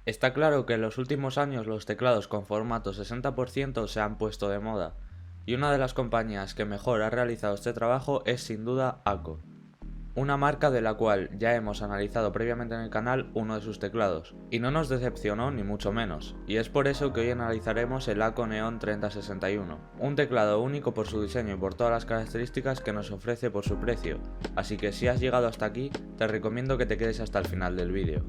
Está claro que en los últimos años los teclados con formato 60% se han puesto de moda, y una de las compañías que mejor ha realizado este trabajo es sin duda ACO, una marca de la cual ya hemos analizado previamente en el canal uno de sus teclados, y no nos decepcionó ni mucho menos, y es por eso que hoy analizaremos el ACO Neon 3061, un teclado único por su diseño y por todas las características que nos ofrece por su precio, así que si has llegado hasta aquí, te recomiendo que te quedes hasta el final del vídeo.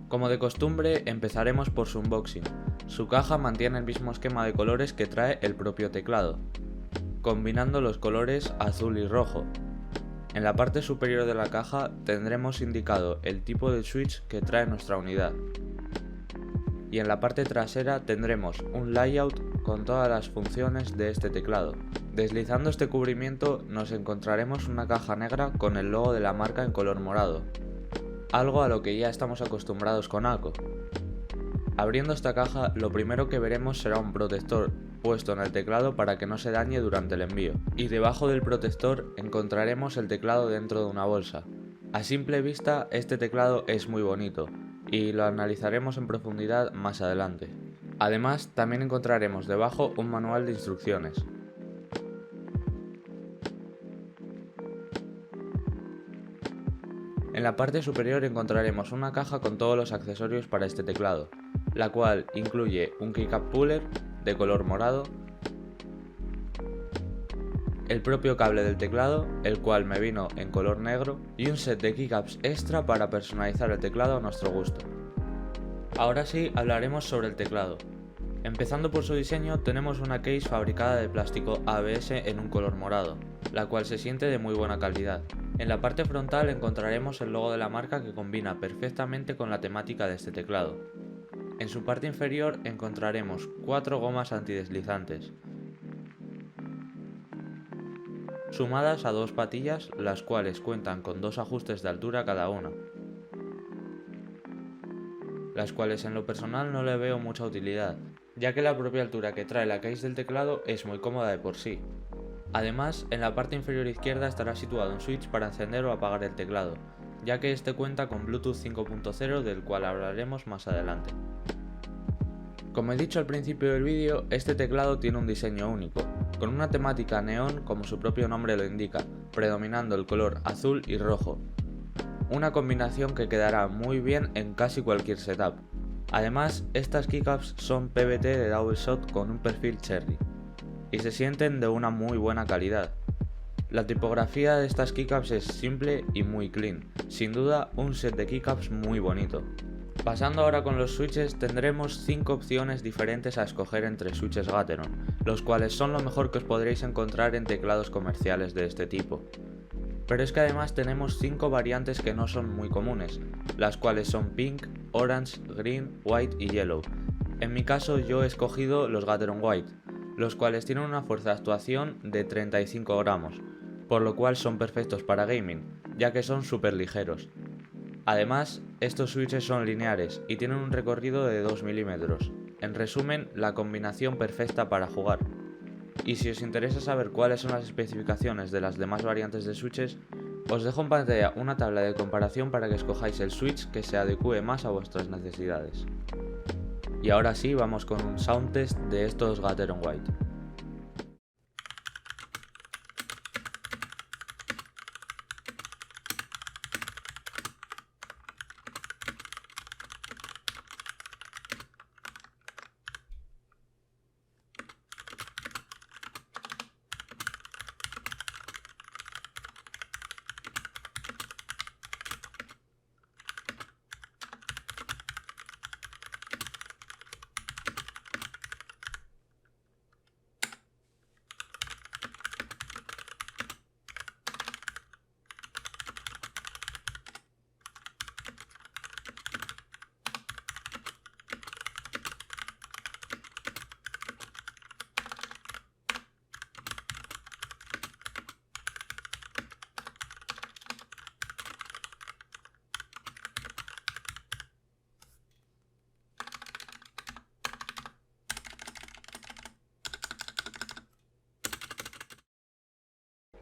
Como de costumbre, empezaremos por su unboxing. Su caja mantiene el mismo esquema de colores que trae el propio teclado, combinando los colores azul y rojo. En la parte superior de la caja tendremos indicado el tipo de switch que trae nuestra unidad. Y en la parte trasera tendremos un layout con todas las funciones de este teclado. Deslizando este cubrimiento nos encontraremos una caja negra con el logo de la marca en color morado, algo a lo que ya estamos acostumbrados con ACO. Abriendo esta caja, lo primero que veremos será un protector puesto en el teclado para que no se dañe durante el envío, y debajo del protector encontraremos el teclado dentro de una bolsa. A simple vista este teclado es muy bonito, y lo analizaremos en profundidad más adelante. Además, también encontraremos debajo un manual de instrucciones. En la parte superior encontraremos una caja con todos los accesorios para este teclado, la cual incluye un keycap puller de color morado, el propio cable del teclado, el cual me vino en color negro, y un set de keycaps extra para personalizar el teclado a nuestro gusto. Ahora sí, hablaremos sobre el teclado. Empezando por su diseño, tenemos una case fabricada de plástico ABS en un color morado, la cual se siente de muy buena calidad. En la parte frontal encontraremos el logo de la marca que combina perfectamente con la temática de este teclado. En su parte inferior encontraremos 4 gomas antideslizantes, sumadas a 2 patillas, las cuales cuentan con 2 ajustes de altura cada una, las cuales en lo personal no le veo mucha utilidad, ya que la propia altura que trae la case del teclado es muy cómoda de por sí. Además, en la parte inferior izquierda estará situado un switch para encender o apagar el teclado, ya que este cuenta con Bluetooth 5.0 del cual hablaremos más adelante. Como he dicho al principio del vídeo, este teclado tiene un diseño único, con una temática neón como su propio nombre lo indica, predominando el color azul y rojo, una combinación que quedará muy bien en casi cualquier setup. Además, estas keycaps son PBT de Double Shot con un perfil cherry, y se sienten de una muy buena calidad. La tipografía de estas keycaps es simple y muy clean, sin duda un set de keycaps muy bonito. Pasando ahora con los switches, tendremos 5 opciones diferentes a escoger entre switches Gateron, los cuales son lo mejor que os podréis encontrar en teclados comerciales de este tipo. Pero es que además tenemos 5 variantes que no son muy comunes, las cuales son Pink, Orange, Green, White y Yellow. En mi caso yo he escogido los Gateron White, los cuales tienen una fuerza de actuación de 35 gramos, por lo cual son perfectos para gaming, ya que son súper ligeros. Además, estos switches son lineares y tienen un recorrido de 2 milímetros. En resumen, la combinación perfecta para jugar. Y si os interesa saber cuáles son las especificaciones de las demás variantes de switches, os dejo en pantalla una tabla de comparación para que escojáis el switch que se adecue más a vuestras necesidades. Y ahora sí, vamos con un sound test de estos Gateron White.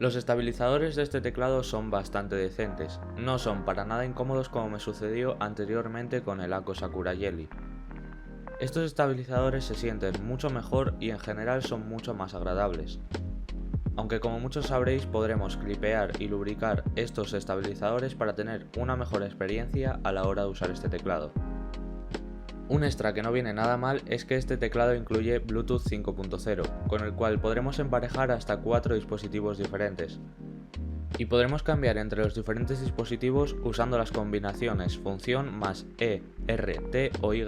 Los estabilizadores de este teclado son bastante decentes, no son para nada incómodos como me sucedió anteriormente con el Ako Sakura Jelly. Estos estabilizadores se sienten mucho mejor y en general son mucho más agradables. Aunque como muchos sabréis podremos clipear y lubricar estos estabilizadores para tener una mejor experiencia a la hora de usar este teclado. Un extra que no viene nada mal es que este teclado incluye Bluetooth 5.0, con el cual podremos emparejar hasta 4 dispositivos diferentes. Y podremos cambiar entre los diferentes dispositivos usando las combinaciones función más E, R, T o Y.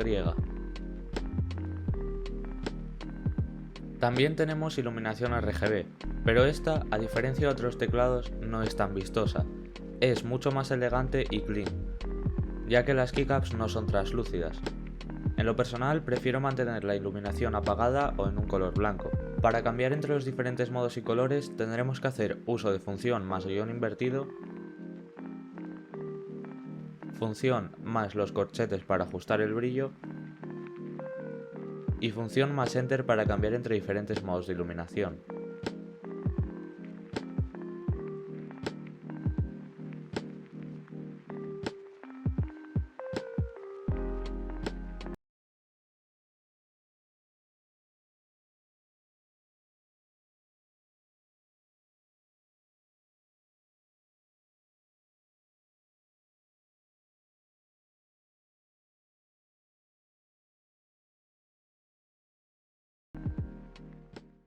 También tenemos iluminación RGB, pero esta, a diferencia de otros teclados, no es tan vistosa. Es mucho más elegante y clean, ya que las keycaps no son translúcidas. En lo personal prefiero mantener la iluminación apagada o en un color blanco. Para cambiar entre los diferentes modos y colores tendremos que hacer uso de función más guión invertido, función más los corchetes para ajustar el brillo y función más enter para cambiar entre diferentes modos de iluminación.